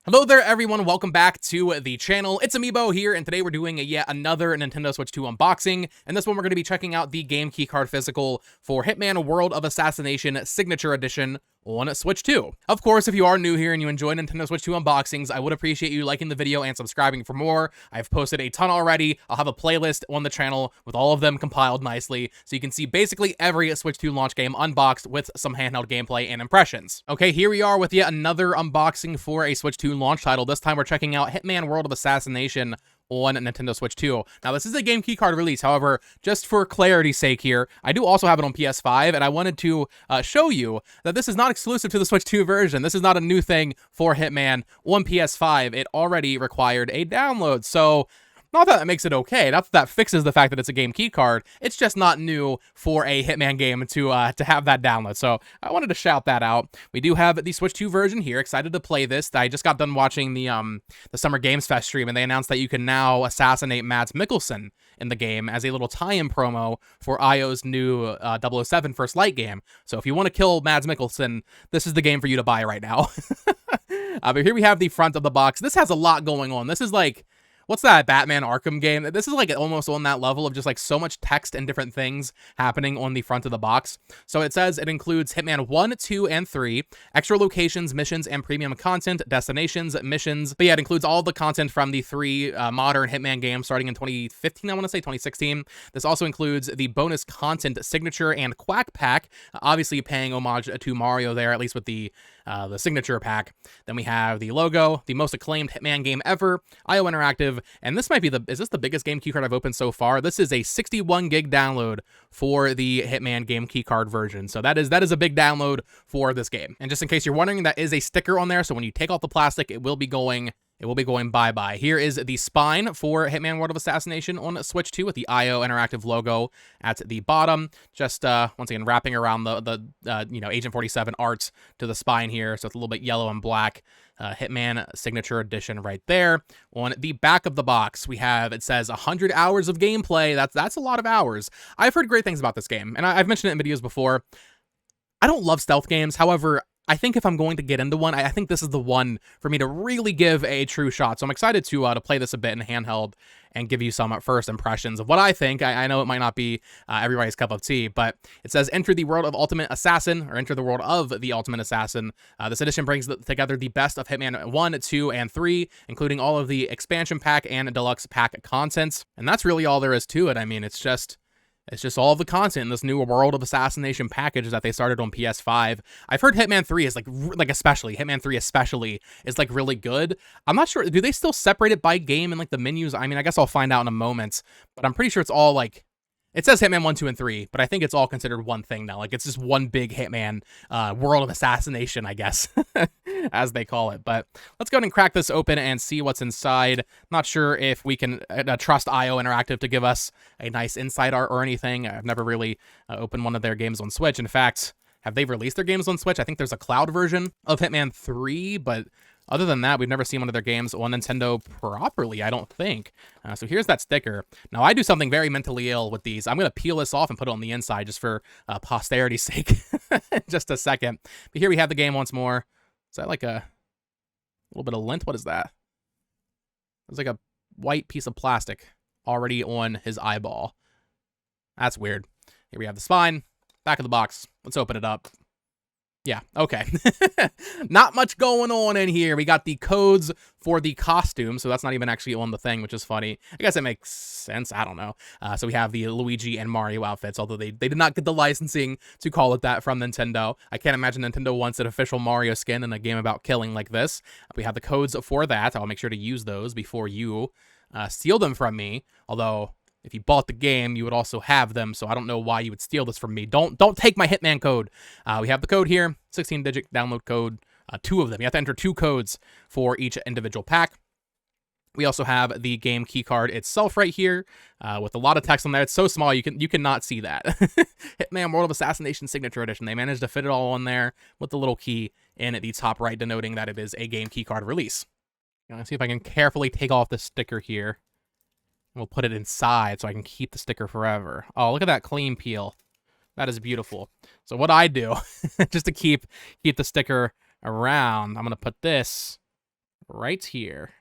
Hello there, everyone. Welcome back to the channel. It's Amiibo here, and today we're doing yet another Nintendo Switch 2 unboxing. And this one, we're going to be checking out the game keycard physical for Hitman World of Assassination Signature Edition on Switch 2. Of course, if you are new here and you enjoy Nintendo Switch 2 unboxings, I would appreciate you liking the video and subscribing for more. I've posted a ton already. I'll have a playlist on the channel with all of them compiled nicely, so you can see basically every Switch 2 launch game unboxed with some handheld gameplay and impressions. Okay, here we are with yet another unboxing for a Switch 2 launch title. This time we're checking out Hitman World of Assassination on Nintendo Switch 2. Now, this is a game keycard release. However, just for clarity's sake here, I do also have it on PS5, and I wanted to show you that this is not exclusive to the Switch 2 version. This is not a new thing for Hitman on PS5. It already required a download, so not that that makes it okay, not that that fixes the fact that it's a game keycard, it's just not new for a Hitman game to have that download, so I wanted to shout that out. We do have the Switch 2 version here, excited to play this. I just got done watching the Summer Games Fest stream, and they announced that you can now assassinate Mads Mikkelsen in the game as a little tie-in promo for IO's new 007 First Light game. So if you want to kill Mads Mikkelsen, this is the game for you to buy right now. But here we have the front of the box. This has a lot going on. This is like, what's that Batman Arkham game? This is like almost on that level of just like so much text and different things happening on the front of the box. So it says it includes Hitman 1, 2, and 3, extra locations, missions, and premium content, destinations, missions. But yeah, it includes all the content from the three modern Hitman games starting in 2015, I want to say 2016. This also includes the bonus content signature and Quack pack, obviously paying homage to Mario there, at least with the signature pack. Then we have the logo, the most acclaimed Hitman game ever, IO Interactive, and this might be is this the biggest game keycard I've opened so far? This is a 61 gig download for the Hitman game keycard version. So that is a big download for this game. And just in case you're wondering, that is a sticker on there. So when you take off the plastic, it will be going bye-bye. Here is the spine for Hitman World of Assassination on Switch 2 with the IO Interactive logo at the bottom. Just, once again, wrapping around the Agent 47 art to the spine here, so it's a little bit yellow and black. Hitman Signature Edition right there. On the back of the box, it says 100 hours of gameplay. That's a lot of hours. I've heard great things about this game, and I've mentioned it in videos before. I don't love stealth games, however, I think if I'm going to get into one, I think this is the one for me to really give a true shot. So I'm excited to play this a bit in handheld and give you some first impressions of what I think. I know it might not be everybody's cup of tea, but it says enter the world of Ultimate Assassin, or enter the world of the Ultimate Assassin. This edition brings together the best of Hitman 1, 2, and 3, including all of the expansion pack and deluxe pack contents. And that's really all there is to it. I mean, it's just all of the content in this new World of Assassination package that they started on PS5. I've heard Hitman 3 is Hitman 3 especially is like really good. I'm not sure, do they still separate it by game and like the menus? I mean, I guess I'll find out in a moment, but I'm pretty sure it's all like, it says Hitman 1, 2, and 3, but I think it's all considered one thing now. Like, it's just one big Hitman World of Assassination, I guess, as they call it. But let's go ahead and crack this open and see what's inside. Not sure if we can trust IO Interactive to give us a nice inside art or anything. I've never really opened one of their games on Switch. In fact, have they released their games on Switch? I think there's a cloud version of Hitman 3, but other than that, we've never seen one of their games on Nintendo properly, I don't think. So here's that sticker. Now, I do something very mentally ill with these. I'm going to peel this off and put it on the inside just for posterity's sake. Just a second. But here we have the game once more. Is that like a little bit of lint? What is that? It's like a white piece of plastic already on his eyeball. That's weird. Here we have the spine, back of the box. Let's open it up. Yeah, okay. Not much going on in here. We got the codes for the costume, so that's not even actually on the thing, which is funny. I guess it makes sense. I don't know. So we have the Luigi and Mario outfits, although they did not get the licensing to call it that from Nintendo. I can't imagine Nintendo wants an official Mario skin in a game about killing like this. We have the codes for that. I'll make sure to use those before you steal them from me, although if you bought the game, you would also have them, so I don't know why you would steal this from me. Don't take my Hitman code. We have the code here, 16-digit download code, 2 of them. You have to enter 2 codes for each individual pack. We also have the game keycard itself right here, with a lot of text on there. It's so small you cannot see that. Hitman World of Assassination Signature Edition. They managed to fit it all on there with the little key in at the top right, denoting that it is a game keycard release. Let's see if I can carefully take off the sticker here. We'll put it inside so I can keep the sticker forever. Oh, look at that clean peel. That is beautiful. So what I do, just to keep the sticker around, I'm going to put this right here.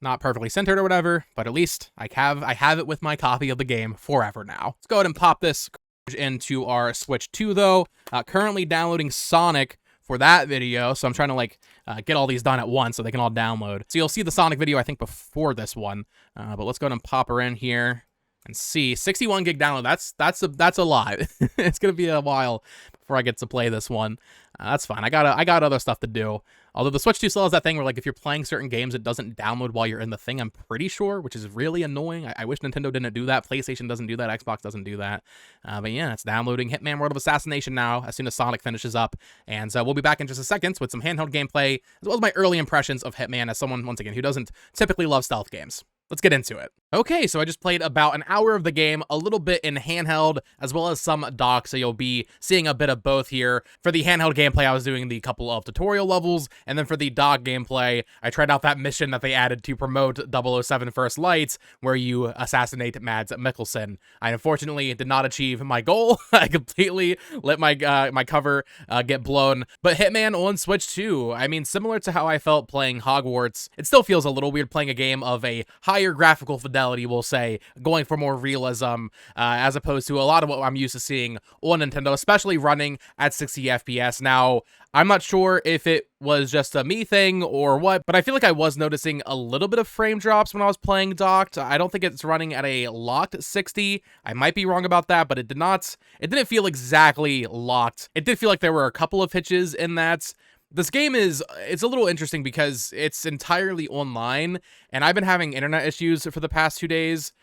Not perfectly centered or whatever, but at least I have it with my copy of the game forever now. Let's go ahead and pop this into our Switch 2 though. Currently downloading Sonic for that video, so I'm trying to like get all these done at once so they can all download. So you'll see the Sonic video I think before this one, but let's go ahead and pop her in here and see 61 gig download. That's a lot. It's gonna be a while before I get to play this one. That's fine. I got other stuff to do. Although the Switch 2 still has that thing where, like, if you're playing certain games, it doesn't download while you're in the thing, I'm pretty sure, which is really annoying. I wish Nintendo didn't do that. PlayStation doesn't do that. Xbox doesn't do that. But yeah, it's downloading Hitman World of Assassination now as soon as Sonic finishes up. And we'll be back in just a second with some handheld gameplay, as well as my early impressions of Hitman as someone, once again, who doesn't typically love stealth games. Let's get into it. Okay, so I just played about an hour of the game, a little bit in handheld, as well as some dock, so you'll be seeing a bit of both here. For the handheld gameplay, I was doing the couple of tutorial levels, and then for the dock gameplay, I tried out that mission that they added to promote 007 First Lights, where you assassinate Mads Mikkelsen. I unfortunately did not achieve my goal. I completely let my cover get blown. But Hitman on Switch 2, I mean, similar to how I felt playing Hogwarts, it still feels a little weird playing a game of a higher graphical fidelity, we'll say, going for more realism, as opposed to a lot of what I'm used to seeing on Nintendo, especially running at 60 FPS. Now, I'm not sure if it was just a me thing or what, but I feel like I was noticing a little bit of frame drops when I was playing docked. I don't think it's running at a locked 60. I might be wrong about that, but it didn't feel exactly locked. It did feel like there were a couple of hitches in that. This game it's a little interesting because it's entirely online, and I've been having internet issues for the past 2 days,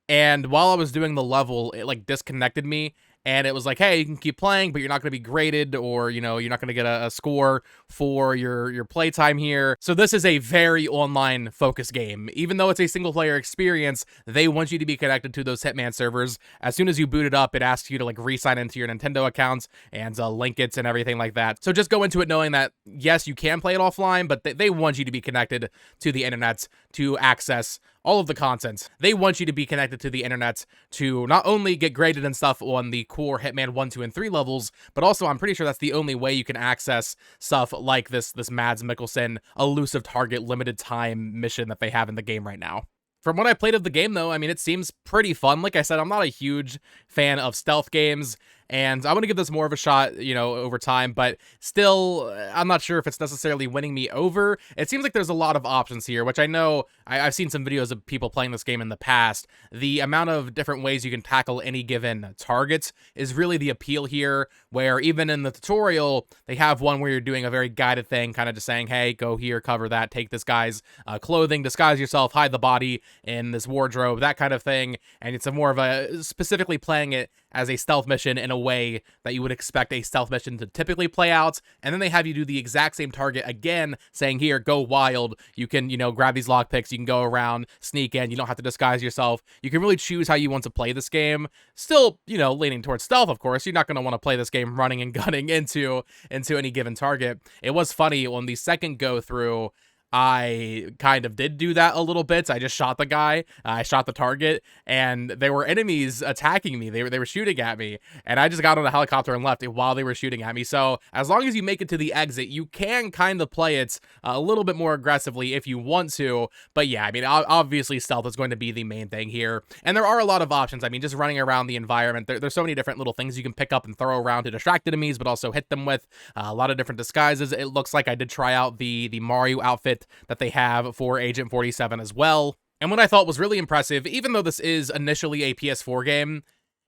and while I was doing the level, it like disconnected me, and it was like, hey, you can keep playing, but you're not going to be graded, or, you know, you're not going to get a score for your playtime here. So this is a very online focused game. Even though it's a single player experience, they want you to be connected to those Hitman servers. As soon as you boot it up, it asks you to like re-sign into your Nintendo accounts and link it and everything like that. So just go into it knowing that, yes, you can play it offline, but they want you to be connected to the internet to access all of the content. They want you to be connected to the internet to not only get graded and stuff on the core Hitman 1, 2, and 3 levels, but also I'm pretty sure that's the only way you can access stuff like this Mads Mikkelsen elusive target limited time mission that they have in the game right now. From what I played of the game, though, I mean, it seems pretty fun. Like I said, I'm not a huge fan of stealth games, and I want to give this more of a shot, you know, over time, but still, I'm not sure if it's necessarily winning me over. It seems like there's a lot of options here, which I know I've seen some videos of people playing this game in the past. The amount of different ways you can tackle any given target is really the appeal here, where even in the tutorial, they have one where you're doing a very guided thing, kind of just saying, hey, go here, cover that, take this guy's clothing, disguise yourself, hide the body in this wardrobe, that kind of thing, and it's a more of a specifically playing it as a stealth mission in a way that you would expect a stealth mission to typically play out, and then they have you do the exact same target again, saying, here, go wild, you can, you know, grab these lockpicks, you can go around, sneak in, you don't have to disguise yourself, you can really choose how you want to play this game, still, you know, leaning towards stealth, of course. You're not going to want to play this game running and gunning into any given target. It was funny, on the second go through, I kind of did do that a little bit. I just shot the guy, I shot the target, and there were enemies attacking me. They were shooting at me, and I just got on a helicopter and left while they were shooting at me. So as long as you make it to the exit, you can kind of play it a little bit more aggressively if you want to. But yeah, I mean, obviously stealth is going to be the main thing here, and there are a lot of options. I mean, just running around the environment, there's so many different little things you can pick up and throw around to distract enemies, but also hit them with a lot of different disguises. It looks like I did try out the Mario outfit that they have for Agent 47 as well. And what I thought was really impressive, even though this is initially a PS4 game,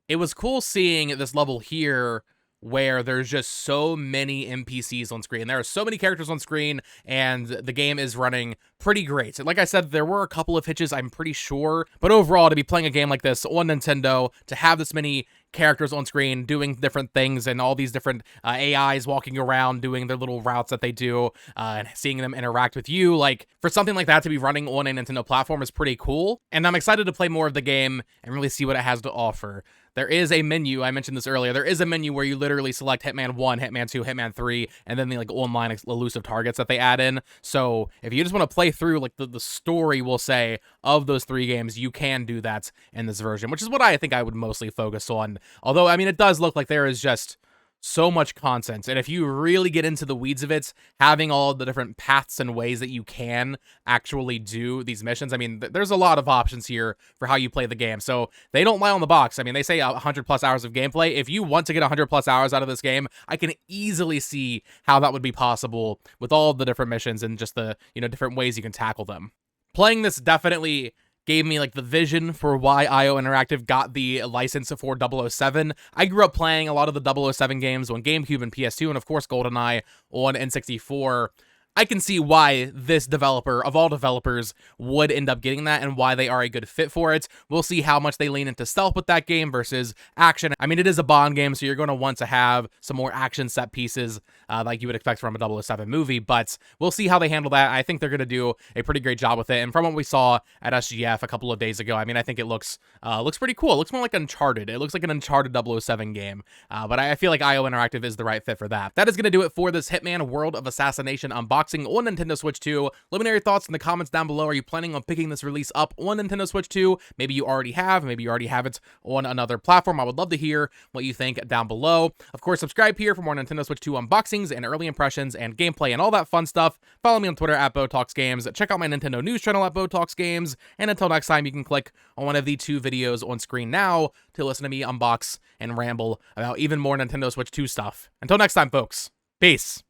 it was cool seeing this level here where there's just so many NPCs on screen. There are so many characters on screen, and the game is running pretty great. Like I said, there were a couple of hitches, I'm pretty sure, but overall, to be playing a game like this on Nintendo, to have this many characters on screen doing different things and all these different AIs walking around doing their little routes that they do, and seeing them interact with you, like, for something like that to be running on a Nintendo platform is pretty cool, and I'm excited to play more of the game and really see what it has to offer. There is a menu, I mentioned this earlier, there is a menu where you literally select Hitman 1, Hitman 2, Hitman 3, and then the like online elusive targets that they add in. So if you just want to play through like the story, we'll say, of those 3 games, you can do that in this version, which is what I think I would mostly focus on. Although, I mean, it does look like there is just so much content. And if you really get into the weeds of it, having all the different paths and ways that you can actually do these missions, I mean, there's a lot of options here for how you play the game. So they don't lie on the box. I mean, they say 100 plus hours of gameplay. If you want to get 100 plus hours out of this game, I can easily see how that would be possible with all the different missions and just the, different ways you can tackle them. Playing this definitely gave me like the vision for why IO Interactive got the license for 007. I grew up playing a lot of the 007 games on GameCube and PS2, and of course GoldenEye on N64. I can see why this developer, of all developers, would end up getting that and why they are a good fit for it. We'll see how much they lean into stealth with that game versus action. I mean, it is a Bond game, so you're going to want to have some more action set pieces like you would expect from a 007 movie, but we'll see how they handle that. I think they're going to do a pretty great job with it, and from what we saw at SGF a couple of days ago, I mean, I think it looks pretty cool. It looks more like Uncharted. It looks like an Uncharted 007 game, but I feel like IO Interactive is the right fit for that. That is going to do it for this Hitman World of Assassination unboxing on Nintendo Switch 2. Let me know your thoughts in the comments down below. Are you planning on picking this release up on Nintendo Switch 2? Maybe you already have. Maybe you already have it on another platform. I would love to hear what you think down below. Of course, subscribe here for more Nintendo Switch 2 unboxings and early impressions and gameplay and all that fun stuff. Follow me on Twitter at BoTalksGames. Check out my Nintendo news channel at BoTalksGames. And until next time, you can click on one of the 2 videos on screen now to listen to me unbox and ramble about even more Nintendo Switch 2 stuff. Until next time, folks. Peace.